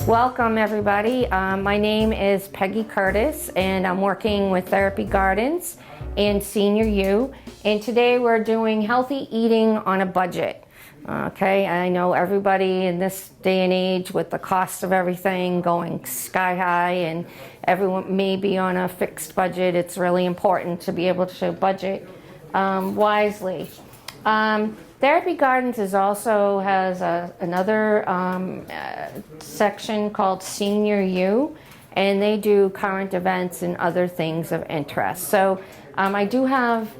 Welcome everybody. My name is Peggy Curtis and I'm working with Therapy Gardens and Senior U, and today we're doing healthy eating on a budget. Okay, I know everybody in this day and age with the cost of everything going sky high and everyone may be on a fixed budget. It's really important to be able to budget wisely. Therapy Gardens has another section called Senior U, and they do current events and other things of interest. So I do have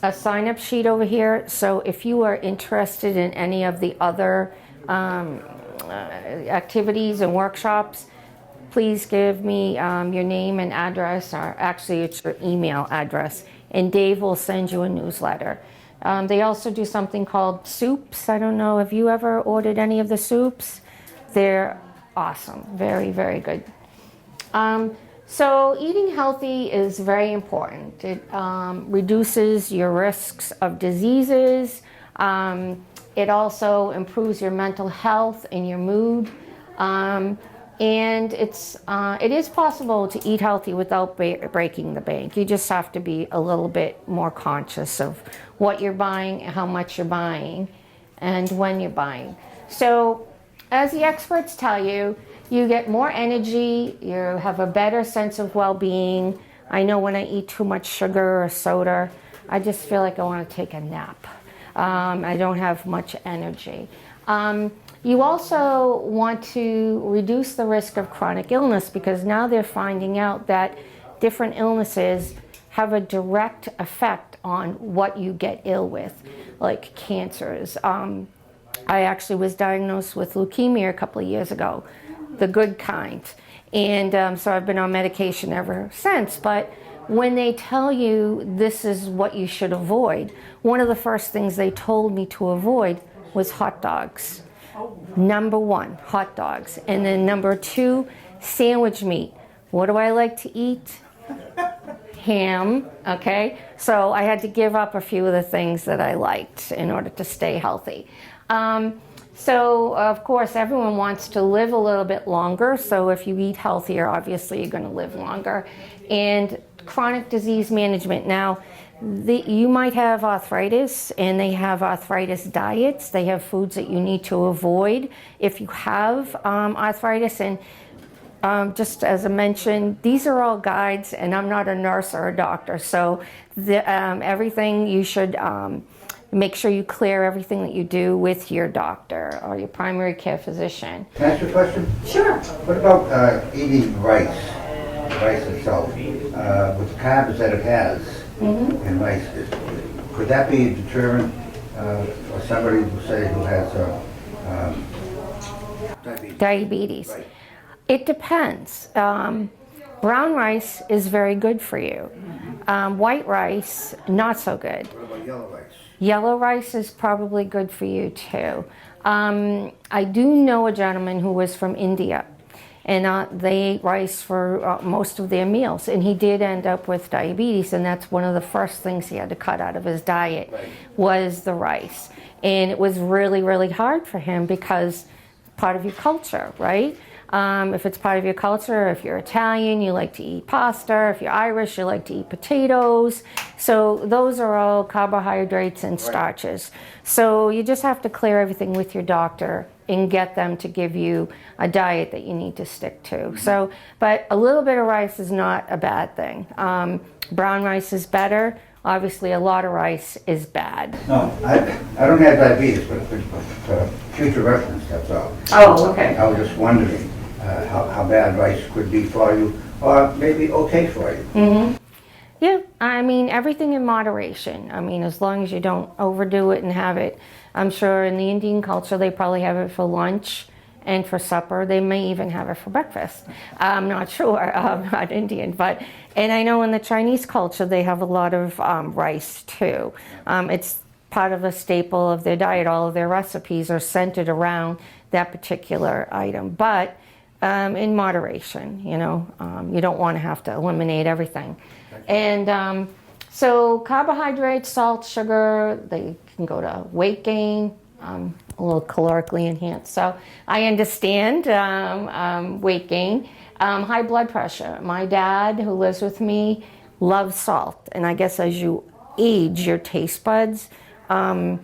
a sign-up sheet over here, so if you are interested in any of the other activities and workshops, please give me your name and address, or actually it's your email address, and Dave will send you a newsletter. They also do something called soups. I don't know if you ever ordered any of the soups. They're awesome, very, very good. So eating healthy is very important. It reduces your risks of diseases. It also improves your mental health and your mood. And it is possible to eat healthy without breaking the bank. You just have to be a little bit more conscious of what you're buying, how much you're buying, and when you're buying. So as the experts tell you, you get more energy, you have a better sense of well-being. I know when I eat too much sugar or soda, I just feel like I want to take a nap. I don't have much energy. You also want to reduce the risk of chronic illness, because now they're finding out that different illnesses have a direct effect on what you get ill with, like cancers. I actually was diagnosed with leukemia a couple of years ago, the good kind. And so I've been on medication ever since. But when they tell you this is what you should avoid, one of the first things they told me to avoid was hot dogs. Number one, hot dogs. And then number two, sandwich meat. What do I like to eat? Ham, okay? So I had to give up a few of the things that I liked in order to stay healthy. So of course everyone wants to live a little bit longer, so if you eat healthier, obviously you're going to live longer. And chronic disease management. Now, you might have arthritis, and they have arthritis diets. They have foods that you need to avoid if you have arthritis. And just as I mentioned, these are all guides, and I'm not a nurse or a doctor. So everything you should make sure you clear everything that you do with your doctor or your primary care physician. Can I ask you a question? Sure. What about eating rice itself, with the carbs that it has in rice? Could that be a deterrent for somebody who has diabetes? Right. It depends. Brown rice is very good for you. White rice, not so good. What about yellow rice? Yellow rice is probably good for you too. I do know a gentleman who was from India, and they ate rice for most of their meals, and he did end up with diabetes, and that's one of the first things he had to cut out of his diet, was the rice. And it was really, really hard for him because part of your culture, right? If it's part of your culture, if you're Italian, you like to eat pasta. If you're Irish, you like to eat potatoes. So those are all carbohydrates and starches. So you just have to clear everything with your doctor and get them to give you a diet that you need to stick to. So, but a little bit of rice is not a bad thing. Brown rice is better. Obviously, a lot of rice is bad. No, I don't have diabetes, but for future reference, that's all. Oh, okay. I was just wondering how bad rice could be for you, or maybe okay for you. Mm-hmm. Yeah, I mean, everything in moderation. I mean, as long as you don't overdo it and have it. I'm sure in the Indian culture, they probably have it for lunch and for supper. They may even have it for breakfast. I'm not sure, I'm not Indian, and I know in the Chinese culture, they have a lot of rice too. It's part of a staple of their diet. All of their recipes are centered around that particular item, but in moderation, you don't want to have to eliminate everything. And so carbohydrates, salt, sugar, they can go to weight gain, a little calorically enhanced. So I understand weight gain. High blood pressure. My dad, who lives with me, loves salt. And I guess as you age, your taste buds, kind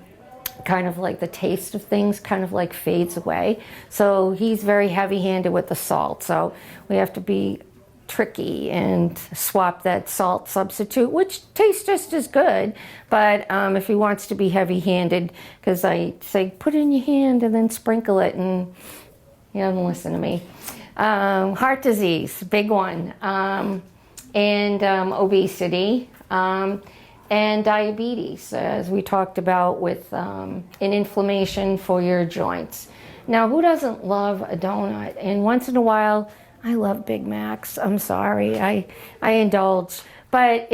of like the taste of things kind of like fades away. So he's very heavy-handed with the salt. So we have to be tricky and swap that salt substitute, which tastes just as good. But if he wants to be heavy-handed, because I say, put it in your hand and then sprinkle it, and he doesn't listen to me. Heart disease, big one, and obesity, and diabetes, as we talked about, with an inflammation for your joints. Now, who doesn't love a donut? And once in a while, I love Big Macs. I'm sorry, I indulge, but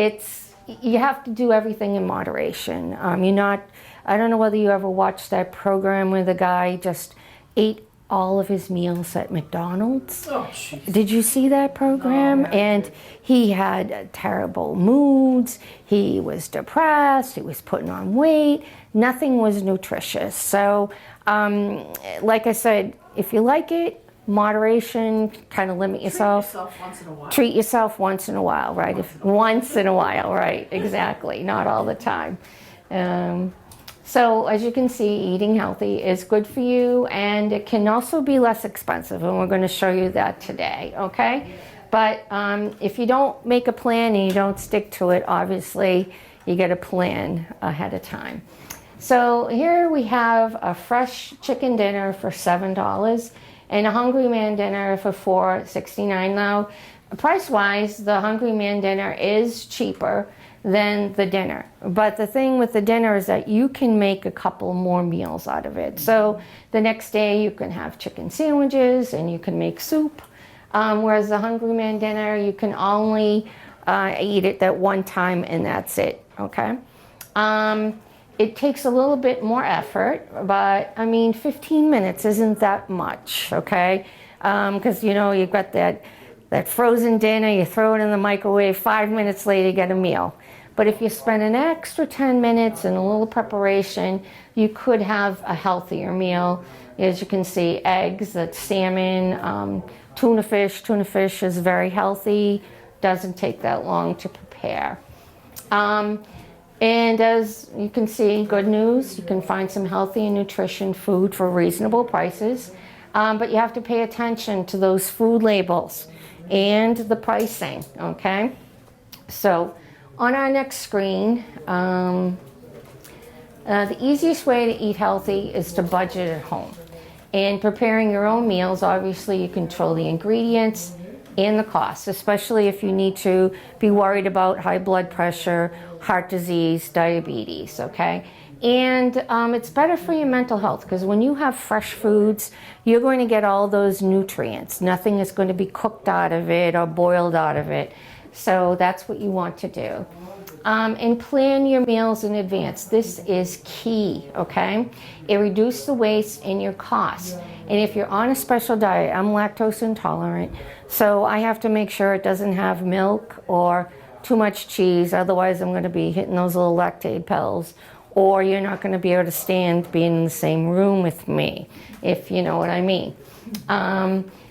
you have to do everything in moderation. I don't know whether you ever watched that program where the guy just ate all of his meals at McDonald's. Oh, jeez. Did you see that program? No. And he had terrible moods. He was depressed. He was putting on weight. Nothing was nutritious. So, like I said, if you like it, moderation, kind of limit yourself. Treat yourself once in a while. Treat yourself once in a while, right? Once in a while, right? Exactly. Not all the time. So as you can see, eating healthy is good for you, and it can also be less expensive, and we're going to show you that today, okay? But if you don't make a plan and you don't stick to it, obviously you get a plan ahead of time. So here we have a fresh chicken dinner for $7 and a Hungry Man dinner for $4.69. Now, price-wise, the Hungry Man dinner is cheaper than the dinner. But the thing with the dinner is that you can make a couple more meals out of it. So the next day you can have chicken sandwiches and you can make soup. Whereas the Hungry Man dinner, you can only eat it that one time and that's it, okay? It takes a little bit more effort, but I mean, 15 minutes isn't that much, okay? Because you've got that frozen dinner, you throw it in the microwave, 5 minutes later you get a meal. But if you spend an extra 10 minutes and a little preparation, you could have a healthier meal. As you can see, eggs, salmon, tuna fish. Tuna fish is very healthy, doesn't take that long to prepare. And as you can see, good news, you can find some healthy and nutrition food for reasonable prices. But you have to pay attention to those food labels and the pricing, okay? So on our next screen, the easiest way to eat healthy is to budget at home. And preparing your own meals, obviously you control the ingredients and the costs, especially if you need to be worried about high blood pressure, heart disease, diabetes, okay? And it's better for your mental health, because when you have fresh foods, you're going to get all those nutrients. Nothing is going to be cooked out of it or boiled out of it. So that's what you want to do. And plan your meals in advance. This is key, okay? It reduces the waste and your costs. And if you're on a special diet, I'm lactose intolerant, so I have to make sure it doesn't have milk or too much cheese, otherwise I'm going to be hitting those little lactate pills, or you're not going to be able to stand being in the same room with me, if you know what I mean.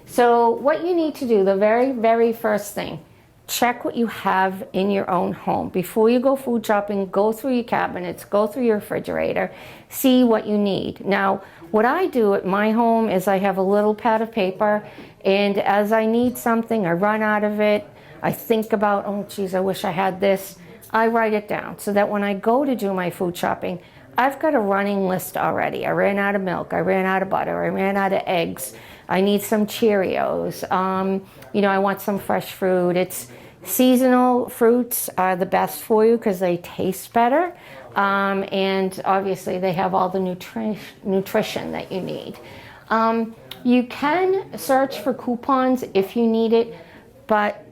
So what you need to do, the very, very first thing, check what you have in your own home. Before you go food shopping, go through your cabinets, go through your refrigerator, see what you need. Now, what I do at my home is I have a little pad of paper, and as I need something, I run out of it, I think about, oh geez, I wish I had this, I write it down so that when I go to do my food shopping, I've got a running list already. I ran out of milk, I ran out of butter, I ran out of eggs, I need some Cheerios, I want some fresh fruit. Seasonal fruits are the best for you because they taste better, and obviously they have all the nutrition that you need. You can search for coupons if you need it, but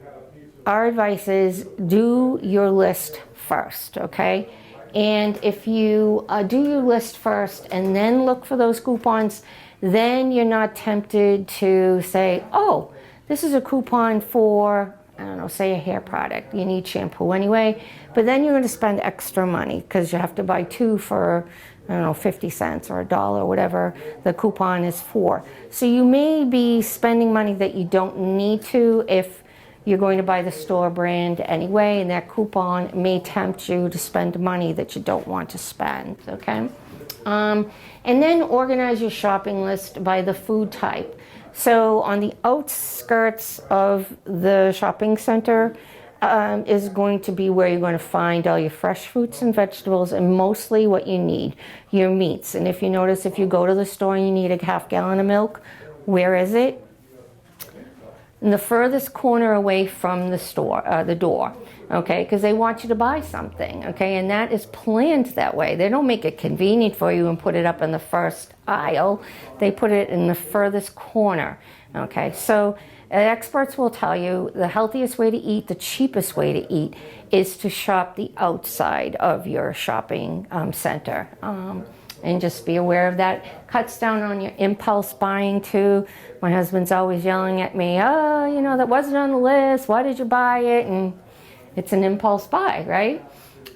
our advice is do your list first, okay? And if you do your list first and then look for those coupons, then you're not tempted to say, oh, this is a coupon for, I don't know, say a hair product. You need shampoo anyway, but then you're going to spend extra money because you have to buy two for I don't know, 50 cents or $1, whatever the coupon is for. So you may be spending money that you don't need to if you're going to buy the store brand anyway, and that coupon may tempt you to spend money that you don't want to spend, okay? And then organize your shopping list by the food type. So on the outskirts of the shopping center is going to be where you're going to find all your fresh fruits and vegetables, and mostly what you need, your meats. And if you notice, if you go to the store and you need a half gallon of milk, where is it? In the furthest corner away from the store, the door, okay? Because they want you to buy something, okay? And that is planned that way. They don't make it convenient for you and put it up in the first aisle. They put it in the furthest corner, okay? So experts will tell you the healthiest way to eat, the cheapest way to eat, is to shop the outside of your shopping center. And just be aware of that. Cuts down on your impulse buying too. My husband's always yelling at me, oh, you know, that wasn't on the list. Why did you buy it? And it's an impulse buy, right?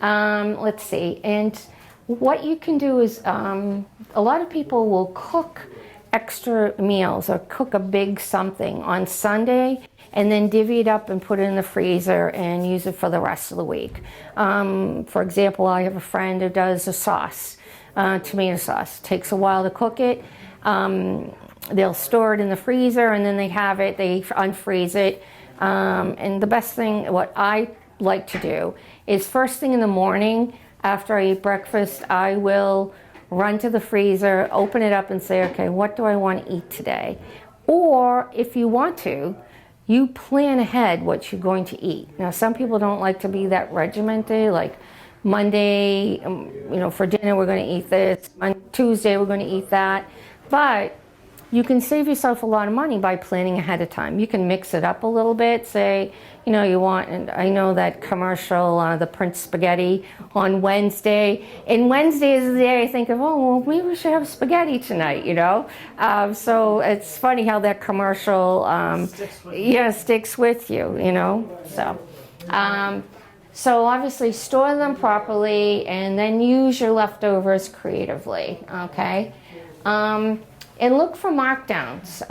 Let's see. And what you can do is, a lot of people will cook extra meals or cook a big something on Sunday and then divvy it up and put it in the freezer and use it for the rest of the week. For example, I have a friend who does a sauce. Tomato sauce. Takes a while to cook it. They'll store it in the freezer and then they have it, they unfreeze it. And the best thing, what I like to do, is first thing in the morning after I eat breakfast, I will run to the freezer, open it up and say, okay, what do I want to eat today? Or if you want to, you plan ahead what you're going to eat. Now, some people don't like to be that regimented, like Monday, you know, for dinner we're going to eat this. On Tuesday we're going to eat that. But you can save yourself a lot of money by planning ahead of time. You can mix it up a little bit. Say, you know, you want, and I know that commercial, the Prince Spaghetti on Wednesday. And Wednesday is the day I think of, oh, well, maybe we should have spaghetti tonight, you know. So it's funny how that commercial, sticks with you, you know. So obviously store them properly and then use your leftovers creatively, okay? And look for markdowns.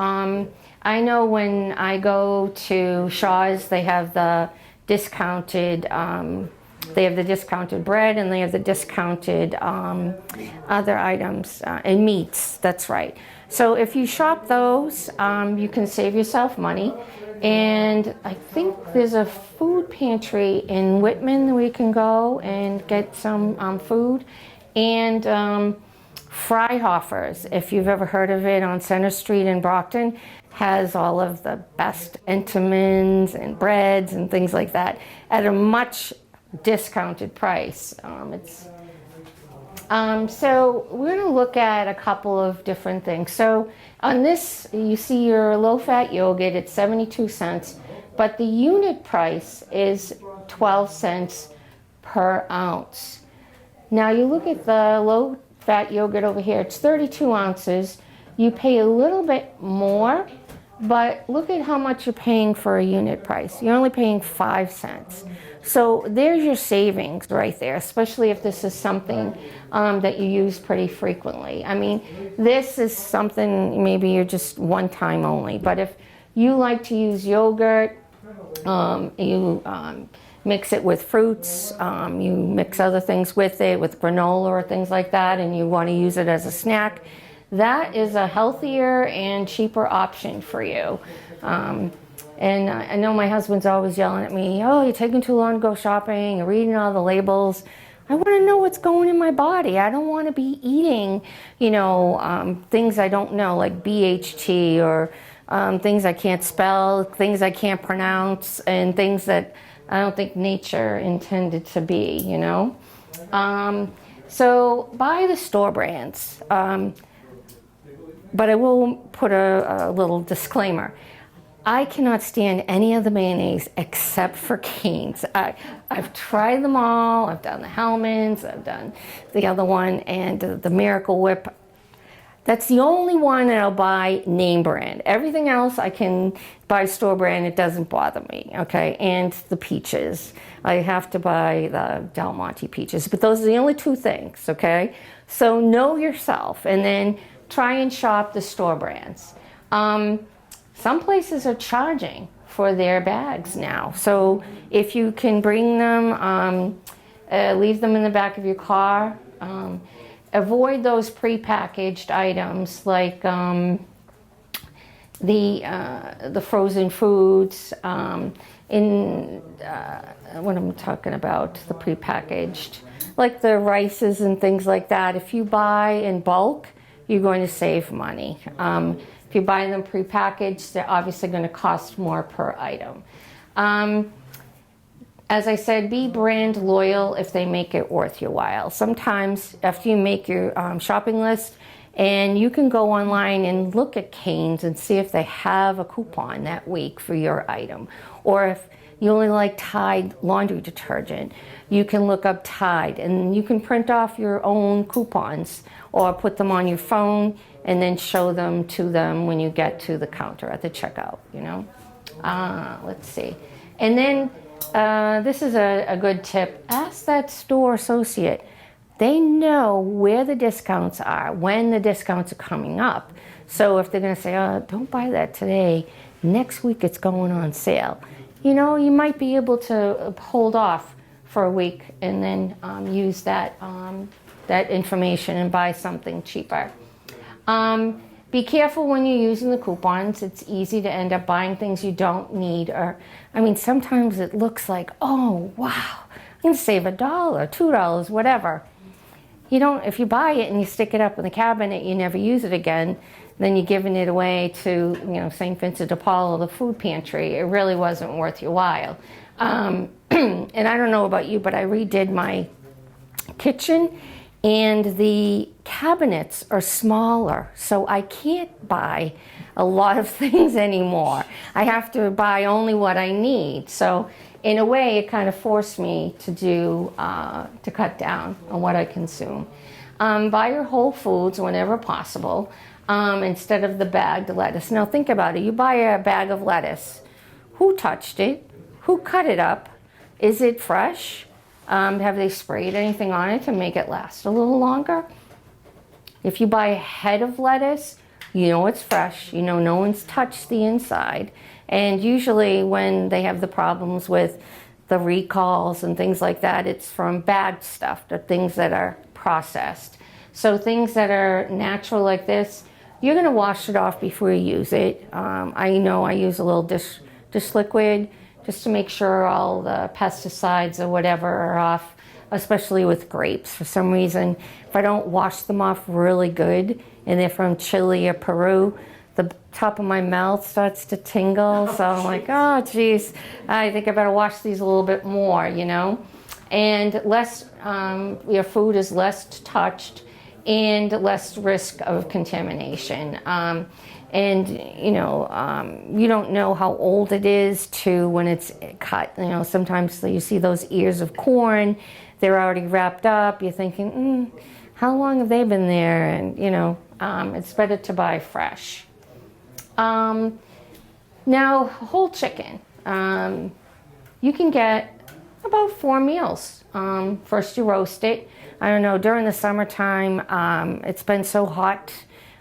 I know when I go to Shaw's, they have the discounted, bread and they have the discounted other items and meats, that's right. So if you shop those, you can save yourself money. And I think there's a food pantry in Whitman where you can go and get some food. And Freihofer's, if you've ever heard of it, on Center Street in Brockton, has all of the best Entenmann's and breads and things like that at a much discounted price. So we're going to look at a couple of different things. So on this, you see your low-fat yogurt at 72 cents, but the unit price is 12 cents per ounce. Now you look at the low-fat yogurt over here, it's 32 ounces. You pay a little bit more, but look at how much you're paying for a unit price. You're only paying 5 cents. So there's your savings right there, especially if this is something that you use pretty frequently. I mean, this is something maybe you're just one time only, but if you like to use yogurt, you mix it with fruits, you mix other things with it, with granola or things like that, and you want to use it as a snack, that is a healthier and cheaper option for you. And I know my husband's always yelling at me, oh, you're taking too long to go shopping, you're reading all the labels. I want to know what's going in my body. I don't want to be eating, you know, things I don't know, like BHT or things I can't spell, things I can't pronounce, and things that I don't think nature intended to be, you know. So buy the store brands. But I will put a little disclaimer. I cannot stand any of the mayonnaise except for Cane's. I've tried them all. I've done the Hellmann's, I've done the other one, and the Miracle Whip. That's the only one that I'll buy name brand. Everything else I can buy store brand, it doesn't bother me, okay? And the peaches. I have to buy the Del Monte peaches, but those are the only two things, okay? So know yourself, and then try and shop the store brands. Some places are charging for their bags now. So if you can bring them, leave them in the back of your car. Avoid those prepackaged items like the frozen foods. What I'm talking about, the prepackaged, like the rices and things like that. If you buy in bulk, you're going to save money. If you buy them prepackaged, they're obviously going to cost more per item. As I said, be brand loyal if they make it worth your while. Sometimes after you make your shopping list, and you can go online and look at Cane's and see if they have a coupon that week for your item. Or if you only like Tide laundry detergent, you can look up Tide and you can print off your own coupons or put them on your phone and then show them to them when you get to the counter at the checkout, you know. Let's see. And then this is a good tip. Ask that store associate. They know where the discounts are, when the discounts are coming up. So if they're going to say, oh, don't buy that today, next week it's going on sale. You know, you might be able to hold off for a week and then use that, that information and buy something cheaper. Be careful when you're using the coupons. It's easy to end up buying things you don't need. Or, I mean, sometimes it looks like, oh, wow, I'm going to save $1, $2, whatever. You don't, if you buy it and you stick it up in the cabinet, you never use it again, then you're giving it away to, you know, St. Vincent de Paul or the food pantry. It really wasn't worth your while. And I don't know about you, but I redid my kitchen and the cabinets are smaller, so I can't buy a lot of things anymore. I have to buy only what I need. So in a way, it kind of forced me to cut down on what I consume. Buy your whole foods whenever possible, instead of the bagged lettuce. Now think about it. You buy a bag of lettuce. Who touched it? Who cut it up? Is it fresh? Have they sprayed anything on it to make it last a little longer? If you buy a head of lettuce, you know it's fresh. You know no one's touched the inside. And usually when they have the problems with the recalls and things like that, it's from bagged stuff, the things that are processed. So things that are natural like this, you're going to wash it off before you use it. I know I use a little dish liquid just to make sure all the pesticides or whatever are off, especially with grapes. For some reason, if I don't wash them off really good, and they're from Chile or Peru, the top of my mouth starts to tingle. So I'm like, oh, geez, I think I better wash these a little bit more, you know. And less, your food is less touched and less risk of contamination. And, you know, you don't know how old it is to when it's cut. You know, sometimes you see those ears of corn, they're already wrapped up. You're thinking, how long have they been there? And, you know, it's better to buy fresh. Now, whole chicken. You can get about 4 meals. First you roast it. I don't know, during the summertime, it's been so hot.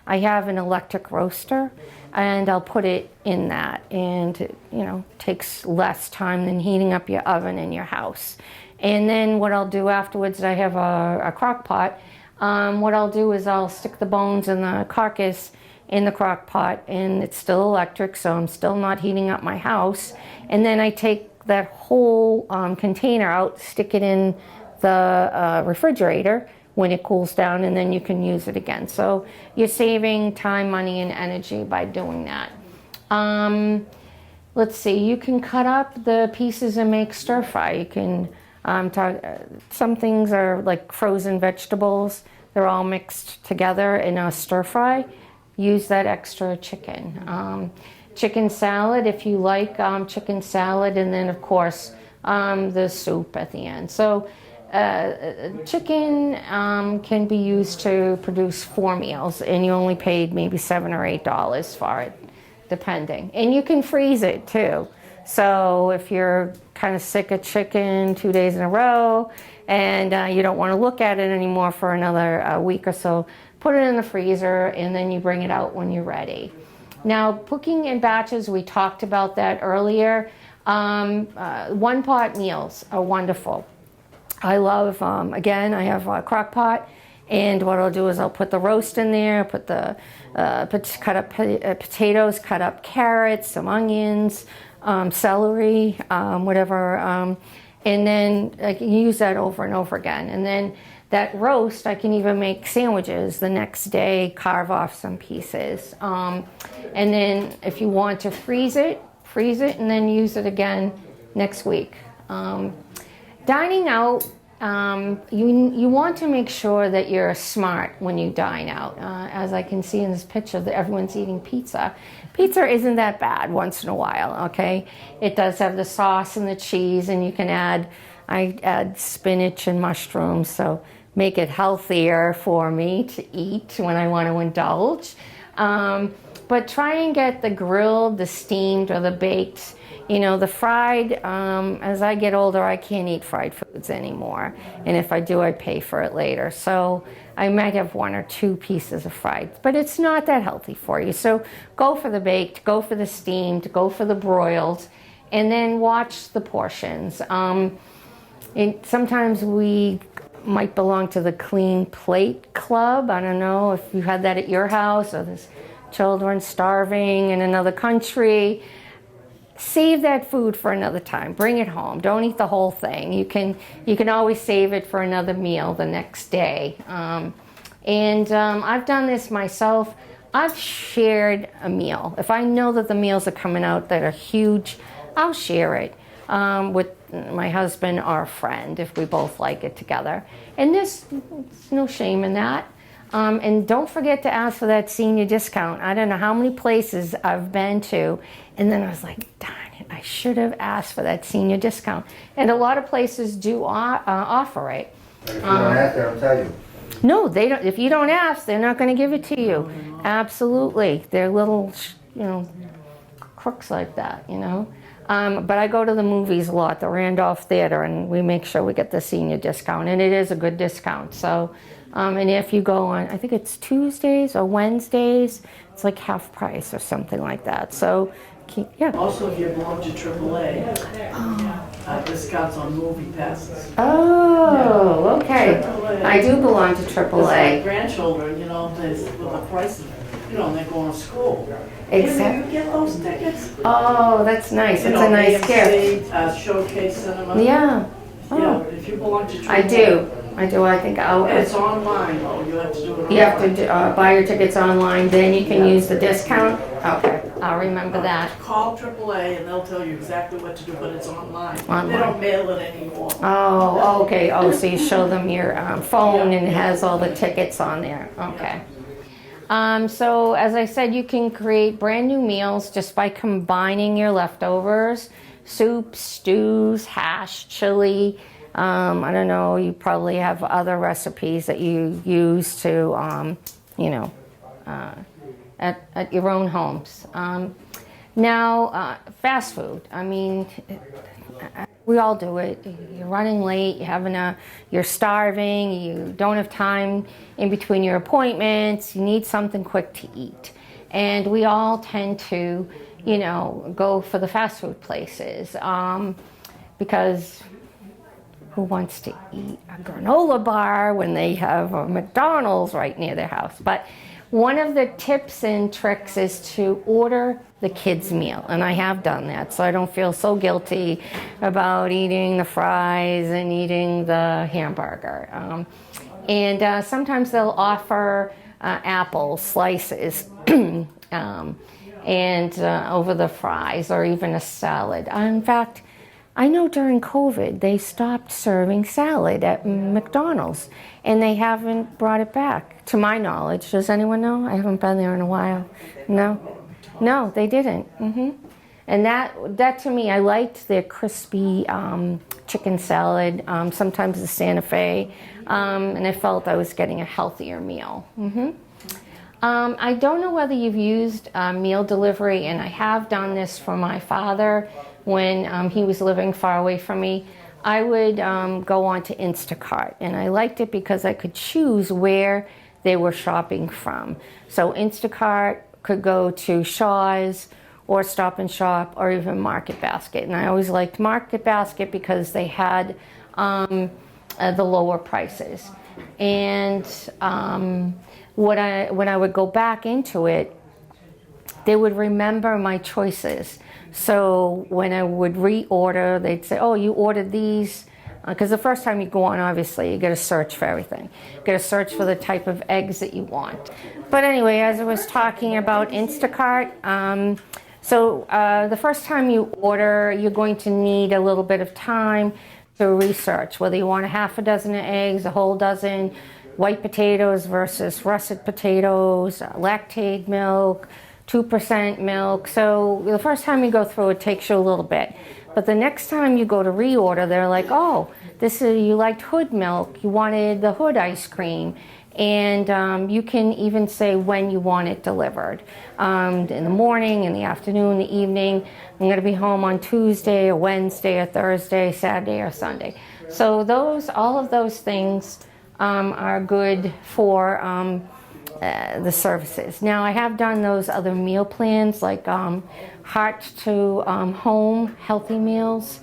I have an electric roaster and I'll put it in that, and it, you know, takes less time than heating up your oven in your house. And then what I'll do afterwards, I have a crock pot. What I'll do is I'll stick the bones and the carcass in the crock pot, and it's still electric, so I'm still not heating up my house. And then I take that whole container out, stick it in the refrigerator when it cools down, and then you can use it again. So you're saving time, money, and energy by doing that. Let's see, you can cut up the pieces and make stir fry. You can some things are like frozen vegetables. They're all mixed together in a stir fry. Use that extra chicken. Chicken salad, if you like chicken salad, and then of course the soup at the end. So chicken can be used to produce 4 meals, and you only paid maybe $7 or $8 for it, depending. And you can freeze it too. So if you're kind of sick of chicken 2 days in a row and you don't want to look at it anymore for another week or so, put it in the freezer and then you bring it out when you're ready. Now, cooking in batches, we talked about that earlier. One-pot meals are wonderful. I love, again, I have a crock pot, and what I'll do is I'll put the roast in there, put the cut up potatoes, cut up carrots, some onions, celery, whatever, and then I can use that over and over again. And then that roast, I can even make sandwiches the next day, carve off some pieces. And then if you want to freeze it, and then use it again next week. Dining out, you want to make sure that you're smart when you dine out. As I can see in this picture, that everyone's eating pizza. Pizza isn't that bad once in a while, okay? It does have the sauce and the cheese, and you can I add spinach and mushrooms, so make it healthier for me to eat when I want to indulge. But try and get the grilled, the steamed, or the baked. You know, the fried, as I get older, I can't eat fried foods anymore. And if I do, I pay for it later. So I might have 1 or 2 pieces of fried, but it's not that healthy for you. So go for the baked, go for the steamed, go for the broiled, and then watch the portions. Sometimes we might belong to the Clean Plate Club. I don't know if you had that at your house, or there's children starving in another country. Save that food for another time. Bring it home. Don't eat the whole thing. You can always save it for another meal the next day. I've done this myself. I've shared a meal. If I know that the meals are coming out that are huge, I'll share it with my husband or a friend if we both like it together. And there's no shame in that. And don't forget to ask for that senior discount. I don't know how many places I've been to, and then I was like, darn it, I should have asked for that senior discount. And a lot of places do offer it. If you don't ask, they don't tell you. No, they don't. If you don't ask, they're not going to give it to you. Absolutely. They're little, crooks like that, But I go to the movies a lot, the Randolph Theater, and we make sure we get the senior discount, and it is a good discount. So, and if you go on, I think it's Tuesdays or Wednesdays, it's like half price or something like that. So, yeah. Also, if you belong to AAA, discounts on movie passes. Oh, okay. AAA. I do belong to It's like AAA. grandchildren, with the prices, they're going to school. Exactly. You get those tickets. Oh, that's nice. It's a nice gift. AMC, Showcase Cinema. Yeah. Oh. If you belong to AAA. I do. I think I'll. It's online, though. You have to do it online. You have to buy your tickets online, then you can use the discount? Okay, I'll remember that. Call AAA and they'll tell you exactly what to do, but it's online. Online. They don't mail it anymore. Oh, okay. Oh, so you show them your phone and it has all the tickets on there. Okay. So as I said, you can create brand new meals just by combining your leftovers, soups, stews, hash, chili. I don't know, you probably have other recipes that you use to, at your own homes. Now, fast food. I mean, we all do it. You're running late, you're starving, you don't have time in between your appointments, you need something quick to eat. And we all tend to, go for the fast food places because who wants to eat a granola bar when they have a McDonald's right near their house? But one of the tips and tricks is to order the kids' meal, and I have done that, so I don't feel so guilty about eating the fries and eating the hamburger. And sometimes they'll offer apple slices and over the fries, or even a salad. In fact, I know during COVID they stopped serving salad at McDonald's, and they haven't brought it back, to my knowledge. Does anyone know? I haven't been there in a while. No, they didn't. And that to me, I liked their crispy chicken salad, sometimes the Santa Fe, and I felt I was getting a healthier meal. I don't know whether you've used meal delivery, and I have done this for my father when he was living far away from me. I would go on to Instacart, and I liked it because I could choose where they were shopping from. So Instacart could go to Shaw's or Stop and Shop or even Market Basket. And I always liked Market Basket because they had the lower prices. And when I would go back into it, they would remember my choices. So when I would reorder, they'd say, oh, you ordered these. Because the first time you go on, obviously, you got to search for everything. You got to search for the type of eggs that you want. But anyway, as I was talking about Instacart, the first time you order, you're going to need a little bit of time to research whether you want a half a dozen of eggs, a whole dozen, white potatoes versus russet potatoes, lactate milk, 2% milk. So the first time you go through, it takes you a little bit. But the next time you go to reorder, they're like, oh, you liked Hood milk, you wanted the Hood ice cream. And you can even say when you want it delivered. In the morning, in the afternoon, the evening. I'm going to be home on Tuesday or Wednesday or Thursday, Saturday or Sunday. So all of those things are good for the services. Now, I have done those other meal plans like Heart to Home Healthy Meals.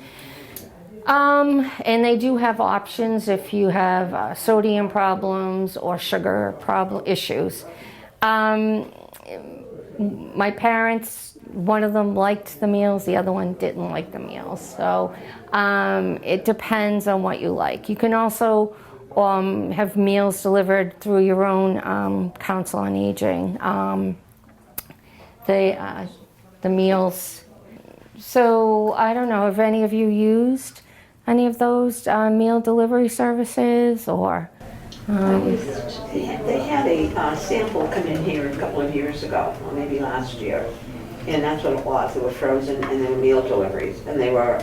And they do have options if you have sodium problems or sugar issues. My parents, one of them liked the meals, the other one didn't like the meals. So it depends on what you like. You can also have meals delivered through your own Council on Aging. The meals. So I don't know, have any of you used any of those meal delivery services or? They had a sample come in here a couple of years ago, or maybe last year, and that's what it was. They were frozen and they were meal deliveries, and they were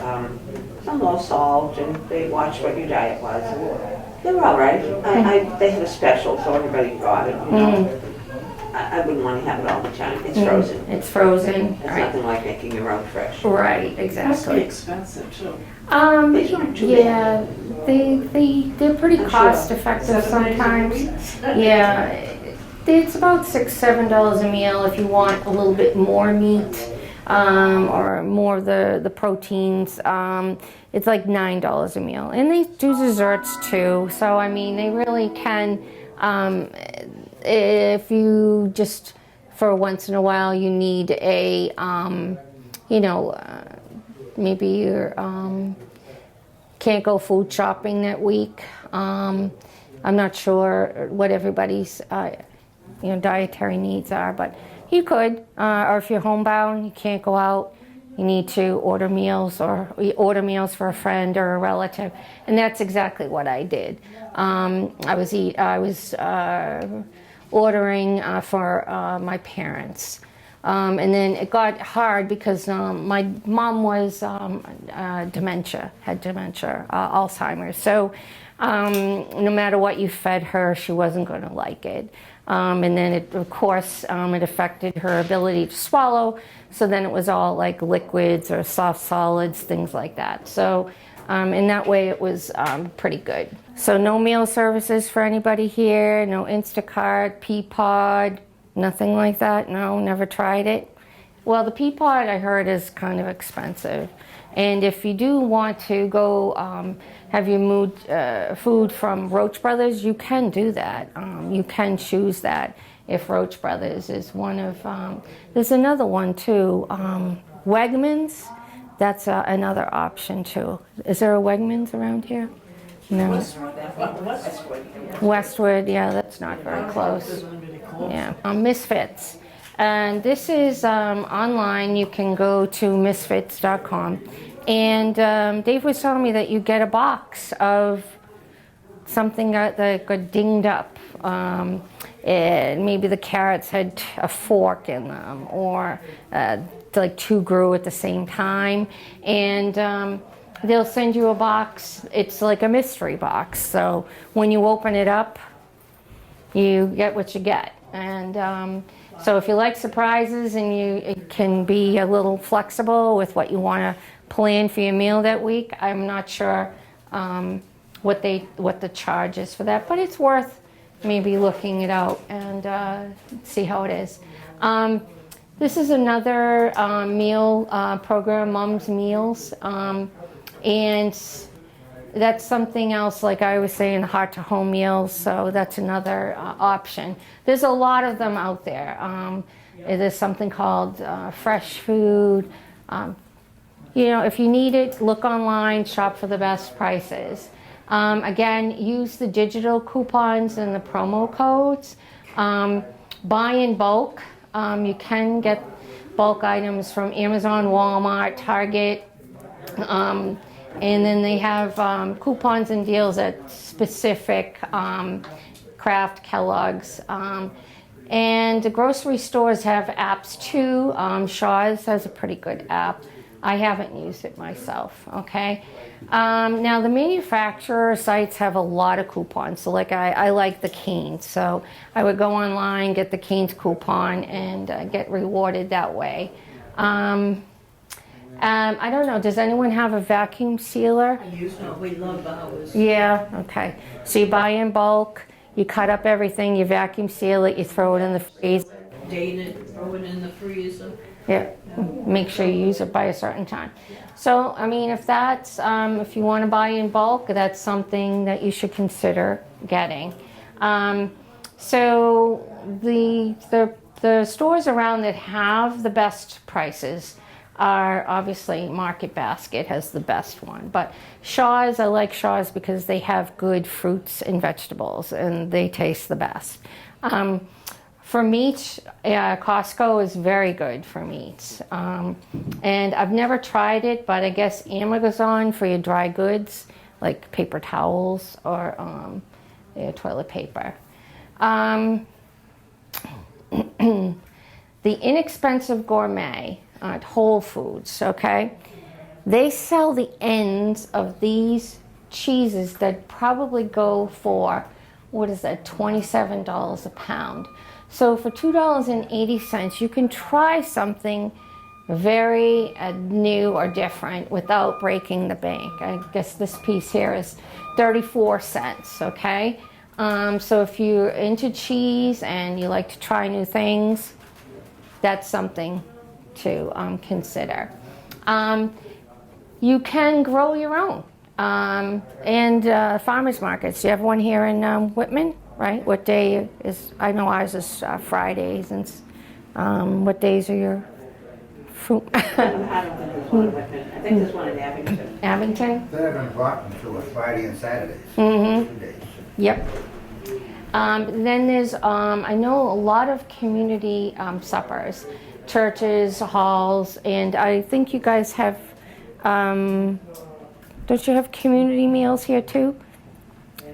some low salt, and they watched what your diet was. They were all right. They had a special, so everybody got it. You know. I wouldn't want to have it all the time. It's frozen. It's frozen. It's Right. nothing like making your own fresh. Right, It must be exactly. expensive too. These aren't too Yeah, they're pretty I'm cost sure. effective 7 days a sometimes. week? Yeah, it's about $6-7 a meal if you want a little bit more meat or more of the proteins. It's like $9 a meal, and they do desserts too. So I mean, they really can. If you just for once in a while you need a maybe you can't go food shopping that week. I'm not sure what everybody's dietary needs are, but you could, or if you're homebound, you can't go out, you need to order meals, or order meals for a friend or a relative, and that's exactly what I did. I was ordering for my parents. And then it got hard because my mom was had dementia, Alzheimer's. So no matter what you fed her, she wasn't going to like it. And then it affected her ability to swallow. So then it was all like liquids or soft solids, things like that. So in that way, it was pretty good. So no meal services for anybody here, no Instacart, Peapod, nothing like that? No, never tried it? Well, the Peapod I heard is kind of expensive. And if you do want to go have your food from Roach Brothers, you can do that. You can choose that if Roach Brothers is one of, there's another one too, Wegmans, that's another option too. Is there a Wegmans around here? No. Westwood, yeah, that's not very close. Yeah, Misfits. And this is online. You can go to misfits.com. And Dave was telling me that you get a box of something that got dinged up. And maybe the carrots had a fork in them, or like two grew at the same time. And they'll send you a box. It's like a mystery box. So when you open it up, you get what you get. And so if you like surprises and it can be a little flexible with what you want to plan for your meal that week, I'm not sure what the charge is for that, but it's worth maybe looking it out and see how it is. This is another meal program, Mom's Meals, and that's something else, like I was saying, heart to home meals, so that's another option. There's a lot of them out there. There's something called fresh food. You know, if you need it, look online, shop for the best prices. Again, use the digital coupons and the promo codes. Buy in bulk. You can get bulk items from Amazon, Walmart, Target. And then they have coupons and deals at specific Kraft, Kellogg's. And the grocery stores have apps too. Shaw's has a pretty good app. I haven't used it myself, okay? Now the manufacturer sites have a lot of coupons. So like I like the Cane's. So I would go online, get the Cane's coupon and get rewarded that way. I don't know, does anyone have a vacuum sealer? I used to, we love ours. Yeah, okay. So you buy in bulk, you cut up everything, you vacuum seal it, you throw it in the freezer. Date it, throw it in the freezer. Yeah, make sure you use it by a certain time. So, I mean, if that's, if you want to buy in bulk, that's something that you should consider getting. So the stores around that have the best prices are obviously Market Basket has the best one, but Shaw's, I like Shaw's because they have good fruits and vegetables and they taste the best. For meat, Costco is very good for meats. And I've never tried it, but I guess Amazon for your dry goods, like paper towels or your toilet paper. The Inexpensive Gourmet at Whole Foods, okay? They sell the ends of these cheeses that probably go for, what is that, $27 a pound. So for $2.80, you can try something very new or different without breaking the bank. I guess this piece here is 34 cents, okay? So if you're into cheese and you like to try new things, that's something to consider. You can grow your own. And farmers markets. You have one here in Whitman, right? What day is, I know ours is Fridays, and what days are your fruit? I think there's one in Abington. Abington? They haven't brought them to us Friday and Saturdays. Mm-hmm. 2 days. Yep. Then there's, I know a lot of community suppers, churches, halls, and I think you guys have, don't you have community meals here too?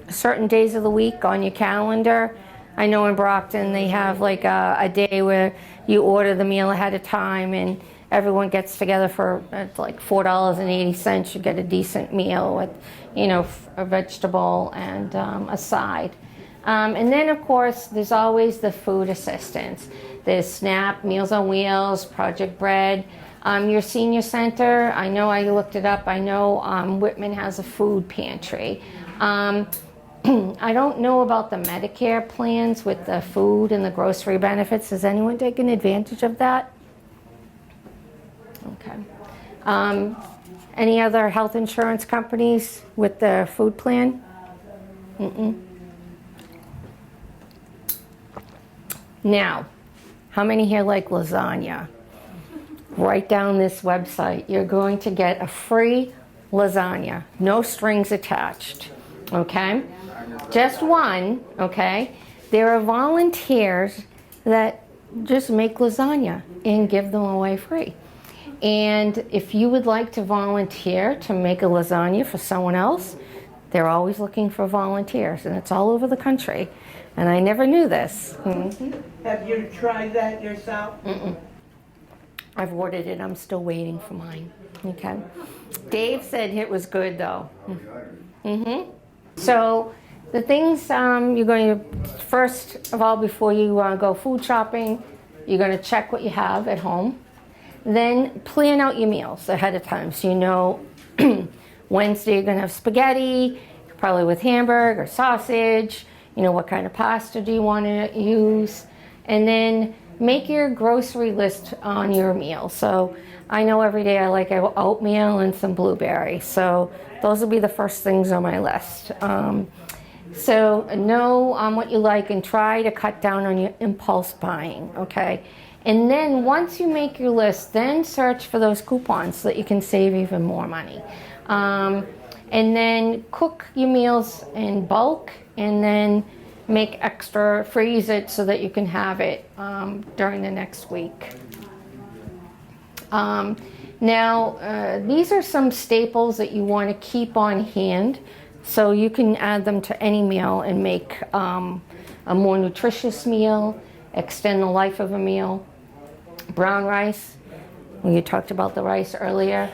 Certain days of the week on your calendar. I know in Brockton they have like a day where you order the meal ahead of time and everyone gets together for like $4.80. You get a decent meal with, you know, a vegetable and a side. And then of course there's always the food assistance. There's SNAP, Meals on Wheels, Project Bread. Your senior center, I know I looked it up, I know Whitman has a food pantry. I don't know about the Medicare plans with the food and the grocery benefits. Has anyone taken advantage of that? Okay. Any other health insurance companies with the food plan? Mm-mm. Now, how many here like lasagna? Write down this website. You're going to get a free lasagna, no strings attached, okay? Just one, okay? There are volunteers that just make lasagna and give them away free. And if you would like to volunteer to make a lasagna for someone else, they're always looking for volunteers, and it's all over the country. And I never knew this. Mm-hmm. Have you tried that yourself? Mm-mm. I've ordered it. I'm still waiting for mine. Okay. Dave said it was good though. Mm-hmm. So the things you're going to, first of all, before you go food shopping, you're going to check what you have at home. Then plan out your meals ahead of time. So you know Wednesday you're going to have spaghetti, probably with hamburger or sausage. You know, what kind of pasta do you want to use? And then make your grocery list on your meal. So I know every day I like oatmeal and some blueberries. So those will be the first things on my list. So know what you like and try to cut down on your impulse buying, okay? And then once you make your list, then search for those coupons so that you can save even more money. And then cook your meals in bulk and then make extra, freeze it so that you can have it during the next week. Now, these are some staples that you want to keep on hand so you can add them to any meal and make a more nutritious meal, extend the life of a meal. Brown rice, we talked about the rice earlier.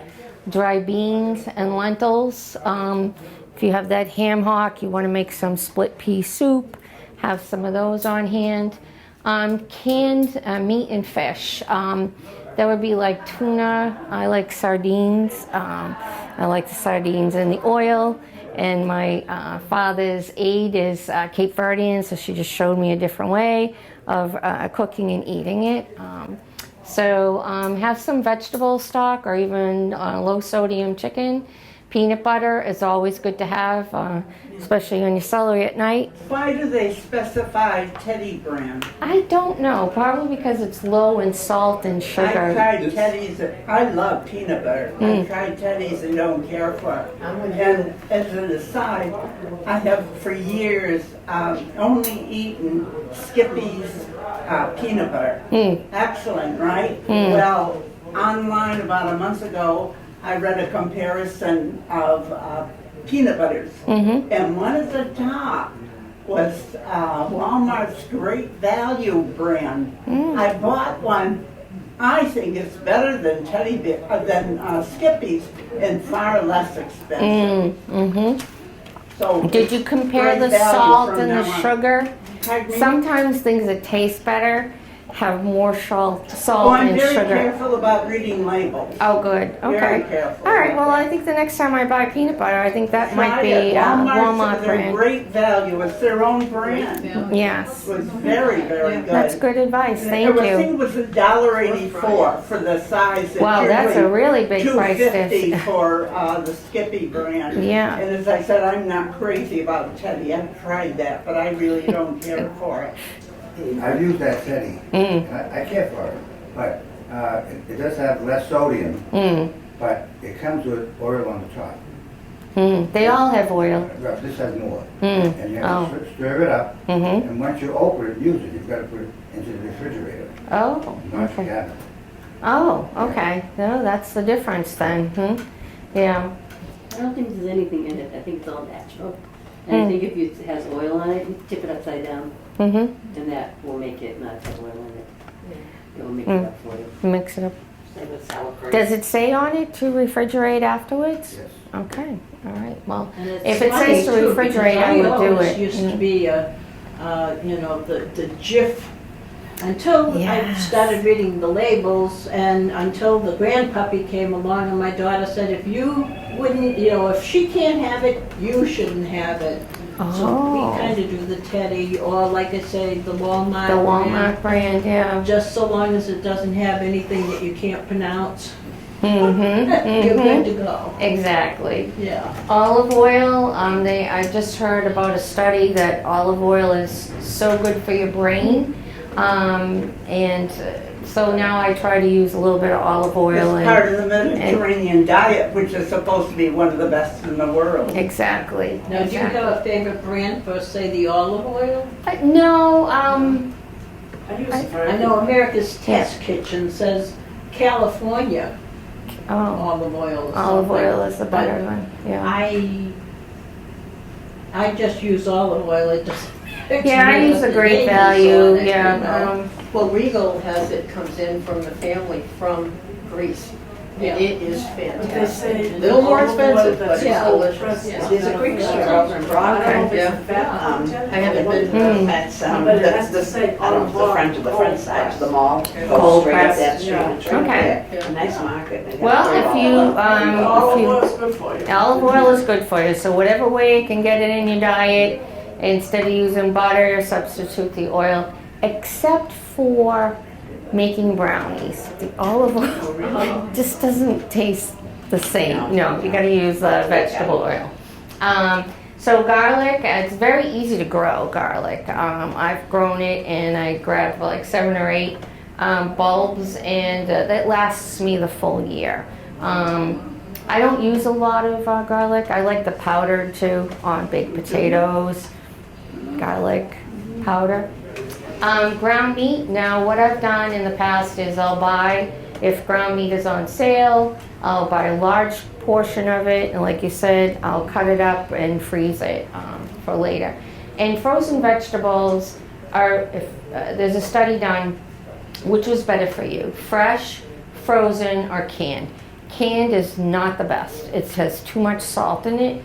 Dry beans and lentils. If you have that ham hock, you want to make some split pea soup, have some of those on hand. Canned meat and fish. That would be like tuna. I like sardines. I like the sardines in the oil. And my father's aide is Cape Verdean, so she just showed me a different way of cooking and eating it. So have some vegetable stock or even low sodium chicken. Peanut butter is always good to have, especially on your celery at night. Why do they specify Teddy brand? I don't know, probably because it's low in salt and I sugar. tried Teddy's, I love peanut butter. I tried Teddy's and don't care for it. And as an aside, I have for years only eaten Skippy's peanut butter. Excellent, right? Well, online about a month ago, I read a comparison of peanut butters, and one at the top was Walmart's Great Value brand. I bought one. I think it's better than Skippy's and far less expensive. So Did you compare great the value salt from and the now on. sugar? Pardon me? Sometimes things that taste better have more salt Oh, I'm and very sugar. careful about reading labels. Oh, good. Okay. Very careful. All right. Well, I think the next time I buy peanut butter, I think that might Try be it. Walmart They're brand. Great Value. It's their own brand. Yes. It was very, very good. That's good advice. Thank I think you. it was $1.84 for the size. Wow, that's a really big price $2.50 difference. for the Skippy brand. Yeah. And as I said, I'm not crazy about Teddy. I've tried that, but I really don't care for it. I've used that Teddy. I care for it, but it does have less sodium, but it comes with oil on the top. They all have oil. This has more. And you have to stir it up, and once you open it and use it, you've got to put it into the refrigerator, Oh, not the okay. cabinet. Oh, okay. No, that's the difference then. Yeah. I don't think there's anything in it. I think it's all natural. And I think if it has oil on it, you tip it upside down, and that will make it not have oil in it. It will make it up for you. Mix it up. Same with sour cream. Does it say on it to refrigerate afterwards? Yes. Okay. All right. Well, And it's if it funny, says to too, refrigerate, because I would do always it. used to be the Jif, until I Yes. started reading the labels and until the grandpuppy came along and my daughter said, if you wouldn't, if she can't have it, you shouldn't have it. So we Oh. kind of do the Teddy, or like I say, the Walmart. The brand, Walmart brand, yeah. just so long as it doesn't have anything that you can't pronounce, you're Mm-hmm. good to go. Exactly. Yeah. Olive oil, I just heard about a study that olive oil is so good for your brain. So now I try to use a little bit of olive oil. It's part of the Mediterranean diet, which is supposed to be one of the best in the world. Exactly. Now, do you have a favorite brand for, say, the olive oil? No, I know America's Test Kitchen says California oh, olive oil. Or olive something. oil is the better one, yeah. I just use olive oil. It just Yeah, I use a Great Value, yeah. Well, Regal has it, comes in from the family from Greece. It is fantastic. A little more expensive, but it's Yeah. delicious. There's a Greek store over in Broadway. Yeah. I haven't been. That's, But it has to that's say the, I don't know, the front of the front side to the mall. Cold Go straight up press. that street. and straight Okay. there. Nice market. They have Well, great if you, Olive if oil you, is good for you. olive oil is good for you, so whatever way you can get it in your diet, instead of using butter, substitute the oil, except for making brownies. The olive oil just doesn't taste the same. No, you gotta use vegetable oil. So garlic, it's very easy to grow garlic. I've grown it and I grabbed like 7 or 8 bulbs, and that lasts me the full year. I don't use a lot of garlic. I like the powdered too on baked potatoes, garlic powder. Ground meat, now what I've done in the past is I'll buy, if ground meat is on sale, I'll buy a large portion of it, and like you said, I'll cut it up and freeze it for later. And frozen vegetables are, if there's a study done, which was better for you, fresh, frozen, or canned. Canned is not the best. It has too much salt in it.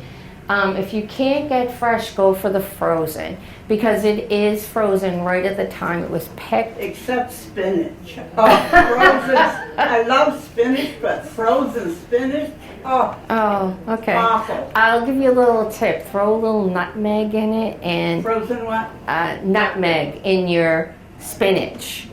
If you can't get fresh, go for the frozen, because it is frozen right at the time it was picked. Except spinach. Oh, frozen, I love spinach, but frozen spinach, oh, Oh, okay. awful. I'll give you a little tip. Throw a little nutmeg in it, and Frozen what? nutmeg in your spinach.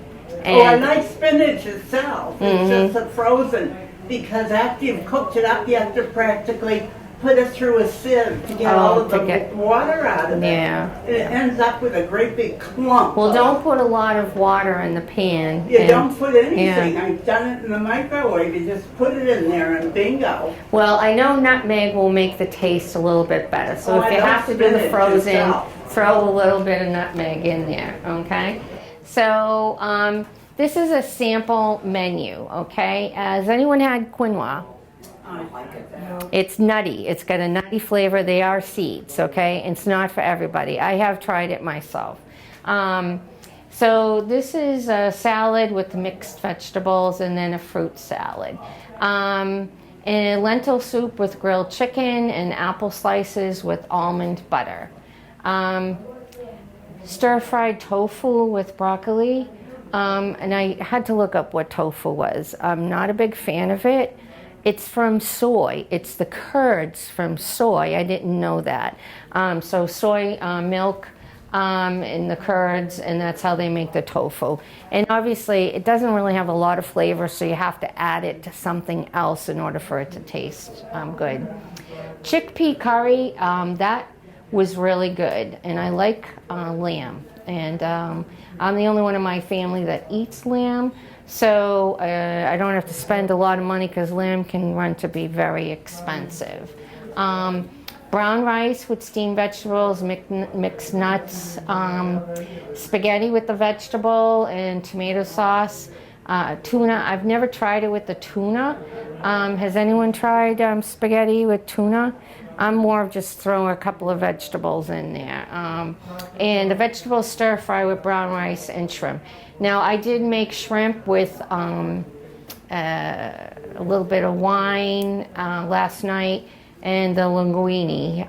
Oh, I And like spinach itself, it's just the frozen, because after you've cooked it up, you have to practically put it through a sieve to get all of to the get- water out of it. yeah. It ends up with a great big clump. Well, don't put a lot of water in the pan. You and- don't put anything. yeah. I've done it in the microwave. You just put it in there and bingo. Well, I know nutmeg will make the taste a little bit better. So Oh, if I you love have to do the spinach frozen, itself. throw a little bit of nutmeg in there, okay? So this is a sample menu, okay? Has anyone had quinoa? I like it. It's nutty. It's got a nutty flavor. They are seeds, okay? It's not for everybody. I have tried it myself. So this is a salad with mixed vegetables and then a fruit salad. And a lentil soup with grilled chicken and apple slices with almond butter. Stir-fried tofu with broccoli. And I had to look up what tofu was. I'm not a big fan of it. It's from soy. It's the curds from soy. I didn't know that. So soy milk in the curds, and that's how they make the tofu. And obviously, it doesn't really have a lot of flavor, so you have to add it to something else in order for it to taste good. Chickpea curry, that was really good, and I like lamb. And I'm the only one in my family that eats lamb. So I don't have to spend a lot of money because lamb can run to be very expensive. Brown rice with steamed vegetables, mixed nuts, spaghetti with the vegetable and tomato sauce, tuna. I've never tried it with the tuna. Has anyone tried spaghetti with tuna? I'm more of just throwing a couple of vegetables in there. And the vegetables stir fry with brown rice and shrimp. Now I did make shrimp with a little bit of wine last night and the linguine.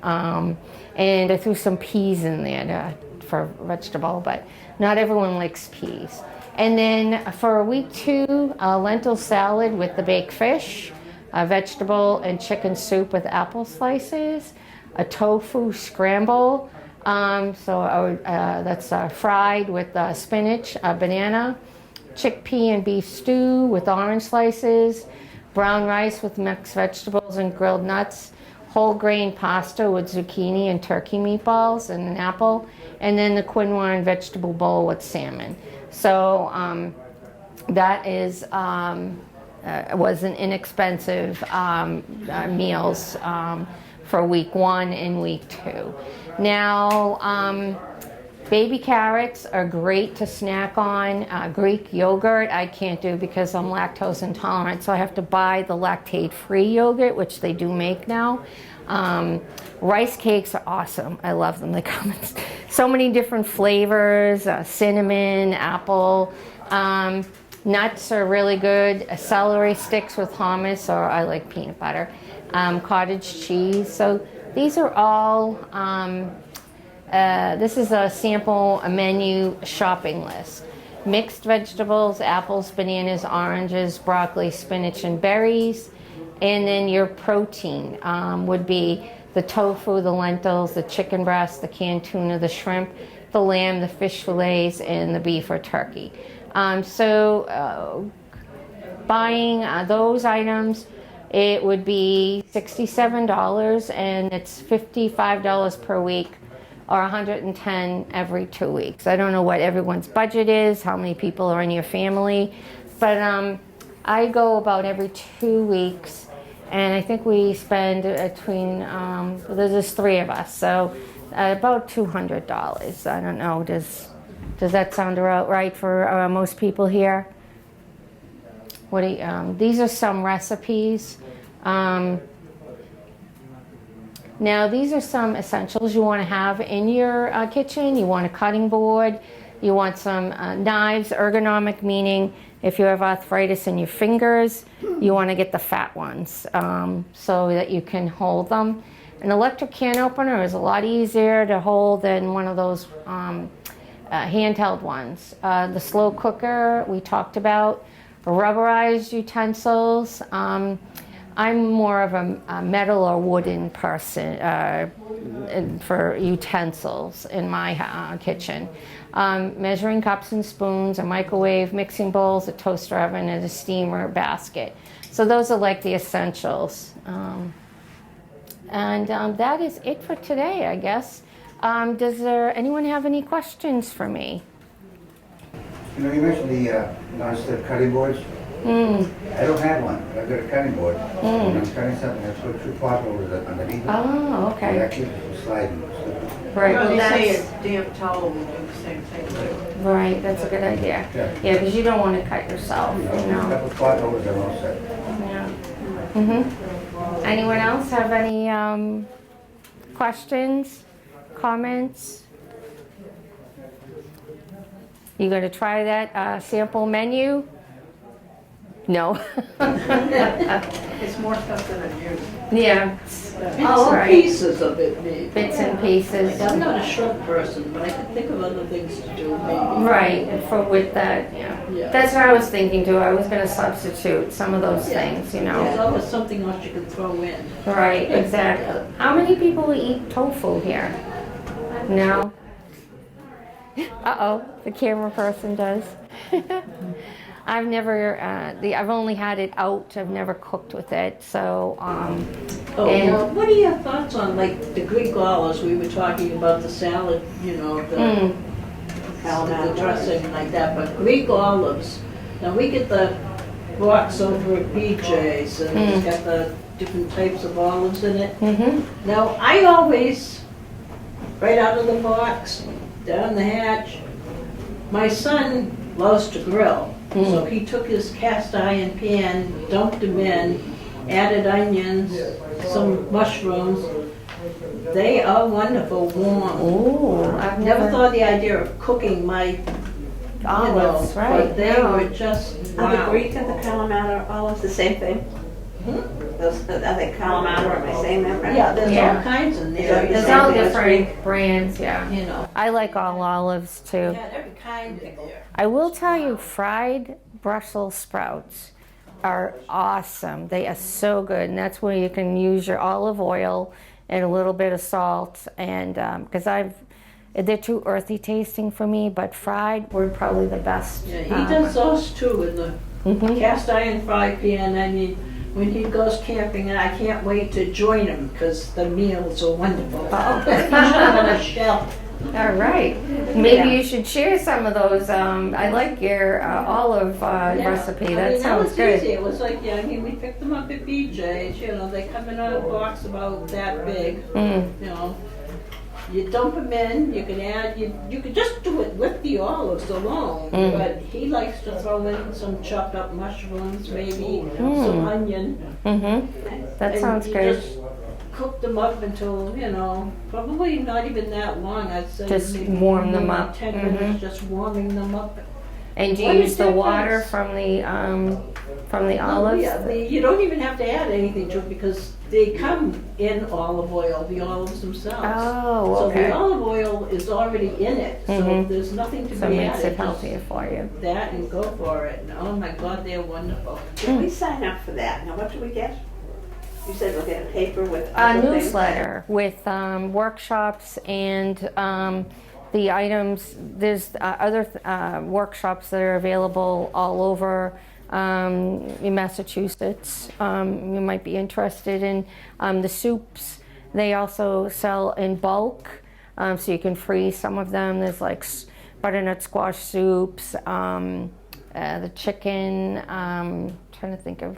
And I threw some peas in there for vegetable, but not everyone likes peas. And then for week 2, a lentil salad with the baked fish, a vegetable and chicken soup with apple slices, a tofu scramble, that's fried with spinach, banana, chickpea and beef stew with orange slices, brown rice with mixed vegetables and grilled nuts, whole grain pasta with zucchini and turkey meatballs and an apple, and then the quinoa and vegetable bowl with salmon. So that is was an inexpensive meals for week 1 and week 2. Now, baby carrots are great to snack on. Greek yogurt I can't do because I'm lactose intolerant, so I have to buy the lactate-free yogurt, which they do make now. Rice cakes are awesome. I love them. They come in so many different flavors, cinnamon, apple. Nuts are really good. Celery sticks with hummus, or I like peanut butter. Cottage cheese. So these are all, this is a sample, a menu shopping list. Mixed vegetables, apples, bananas, oranges, broccoli, spinach, and berries. And then your protein would be the tofu, the lentils, the chicken breast, the canned tuna, the shrimp, the lamb, the fish fillets, and the beef or turkey. Buying those items, it would be $67, and it's $55 per week, or $110 every 2 weeks. I don't know what everyone's budget is, how many people are in your family, but I go about every 2 weeks, and I think we spend between, there's 3 of us, so about $200. I don't know, does that sound about right for most people here? What do you, these are some recipes. Now these are some essentials you want to have in your kitchen. You want a cutting board. You want some knives, ergonomic, meaning if you have arthritis in your fingers, you want to get the fat ones so that you can hold them. An electric can opener is a lot easier to hold than one of those handheld ones. The slow cooker we talked about. Rubberized utensils. I'm more of a metal or wooden person for utensils in my kitchen. Measuring cups and spoons, a microwave, mixing bowls, a toaster oven, and a steamer basket. So those are like the essentials. That is it for today, I guess. Does anyone have any questions for me? You know, you mentioned the non-stick cutting boards. I don't have one, but I've got a cutting board. When I'm cutting something, I put 2 pot holders underneath it. Oh, okay. And that keeps it from sliding. Right, Well, well, they say that's, a damp towel will do the same thing too. right, that's a good idea. Yeah, because you don't want to cut yourself, A you know. couple pot holders are all set. Yeah. Anyone else have any questions, comments? You going to try that sample menu? No. It's more stuff than I'm used. Yeah. Bits all and right. pieces of it, maybe. Bits and pieces. I'm not a shrimp person, but I can think of other things to do, maybe. Right, with that, yeah. Yeah. That's what I was thinking too. I was going to substitute some of those things, you know. There's always something else you can throw in. Right, exactly. How many people eat tofu here? No? Uh-oh, the camera person does. I've never, I've only had it out. I've never cooked with it, so, Oh, and- now, what are your thoughts on, like, the Greek olives? We were talking about the salad, you know, the dressing like that, but Greek olives. Now, we get the box over at BJ's, and it's got the different types of olives in it. Now, I always, right out of the box, down the hatch, my son loves to grill. So he took his cast iron pan, dumped them in, added onions, some mushrooms. They are wonderful, warm. ooh, I've Never thought of the idea of cooking my olives, right? but they no. were just, Are the wow. Greek and the Kalamata olives the same thing? Those, are they Kalamata, am I saying that right? Yeah, there's Yeah. all kinds in there. Yeah, There's Same all thing as different brands, yeah. You know, I like all olives too. yeah, every kind in there. I will tell you, fried Brussels sprouts are awesome. They are so good, and that's where you can use your olive oil and a little bit of salt. And because they're too earthy tasting for me, but fried were probably the best. Yeah, he does those too in the cast iron fry pan. I mean, when he goes camping, and I can't wait to join him because the meals are wonderful. He's on a shelf. All right, maybe you should share some of those. I like your olive recipe. That sounds was good. easy. It was like, yeah, I mean, we picked them up at BJ's. You know, they come in a box about that big. You know, you dump them in. You can add. You can just do it with the olives alone. But he likes to throw in some chopped up mushrooms, maybe some onion. That And sounds you good. just cook them up until, you know, probably not even that long. I'd say Just maybe warm them up. 10 minutes, just warming them up. And do you What is use the water difference? from the Oh, olives? yeah, you don't even have to add anything to it because they come in olive oil, the olives themselves. Oh, So okay. the olive oil is already in it, so Mhm. there's nothing to So it be makes added. it healthier for you. Just that and go for it. And oh my God, they're wonderful. Did we sign up for that? Now, what do we get? You said we'll get a paper with A other things? newsletter with workshops and the items. There's other workshops that are available all over in Massachusetts. You might be interested in the soups. They also sell in bulk, so you can freeze some of them. There's like butternut squash soups, the chicken. Trying to think of.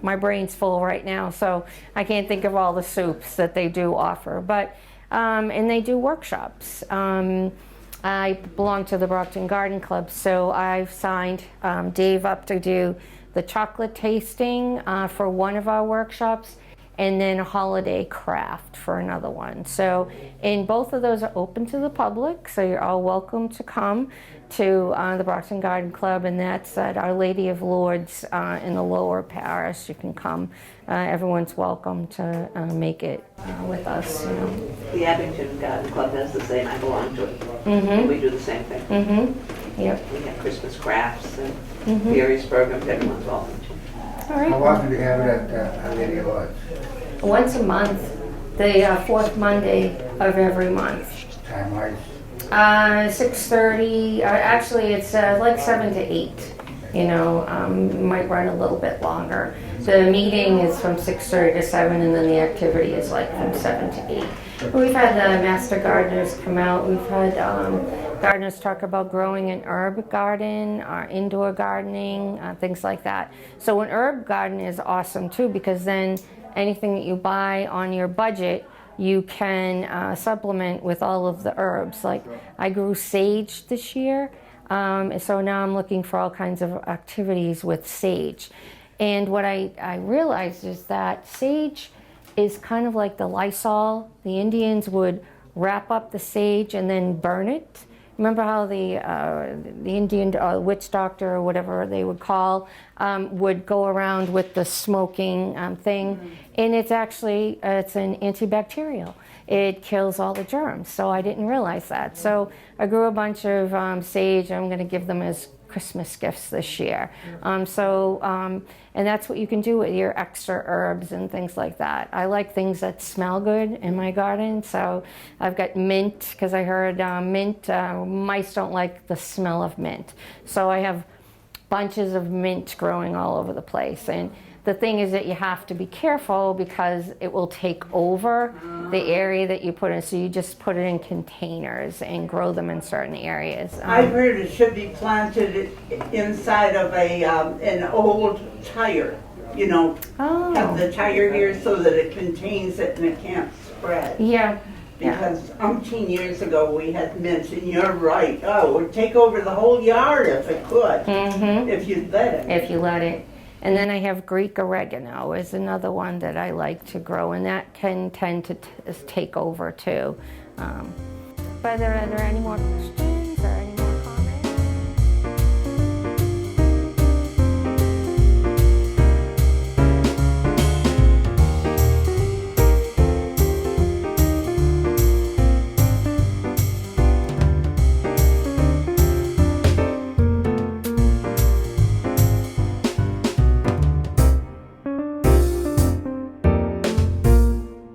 My brain's full right now, so I can't think of all the soups that they do offer. But and they do workshops. I belong to the Brockton Garden Club, so I've signed Dave up to do the chocolate tasting for one of our workshops, and then a holiday craft for another one. So, and both of those are open to the public, so you're all welcome to come to the Brockton Garden Club, and that's at Our Lady of Lourdes in the Lower Parish. You can come. Everyone's welcome to make it with us. You know. The Abington Garden Club does the same, I belong to it. Mhm. We do the same thing. Mhm. Yep. We have Christmas crafts and various programs everyone's welcome to. All right. How often do you have it at Our Lady of Lourdes? Once a month, the fourth Monday of every month. Time-wise? 6:30. Actually, it's like 7 to 8. You know, might run a little bit longer. The meeting is from 6:30 to 7, and then the activity is like from 7 to 8. We've had the master gardeners come out. We've had gardeners talk about growing an herb garden, or indoor gardening, things like that. So an herb garden is awesome too, because then anything that you buy on your budget, you can supplement with all of the herbs. Like I grew sage this year, so now I'm looking for all kinds of activities with sage. And what I realized is that sage is kind of like the Lysol. The Indians would wrap up the sage and then burn it. Remember how the Indian witch doctor or whatever they would call would go around with the smoking thing, and it's actually it's an antibacterial. It kills all the germs. So I didn't realize that. So I grew a bunch of sage. I'm going to give them as Christmas gifts this year. And that's what you can do with your extra herbs and things like that. I like things that smell good in my garden. So I've got mint, because I heard mint, mice don't like the smell of mint. So I have bunches of mint growing all over the place. And the thing is that you have to be careful because it will take over the area that you put in. So you just put it in containers and grow them in certain areas. I've heard it should be planted inside of an old tire, you know, have the tire here so that it contains it and it can't spread. Yeah. Because umpteen years ago we had mint, and you're right. Oh, it would take over the whole yard if it could, if you'd let it. If you let it. And then I have Greek oregano is another one that I like to grow, and that can tend to take over too. But are there any more questions?